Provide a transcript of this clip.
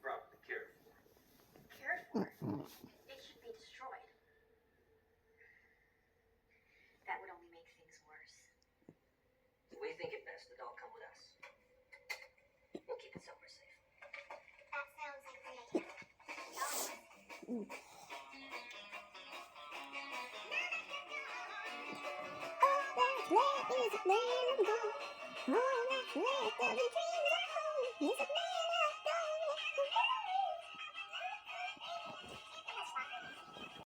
properly cared for. Cared for? It should be destroyed. That would only make things worse. We think it best that all come with us. We'll keep it somewhere safe. That sounds like a great idea. All that's left is a flame of gold. All that's left of your dreams are home. Is a flame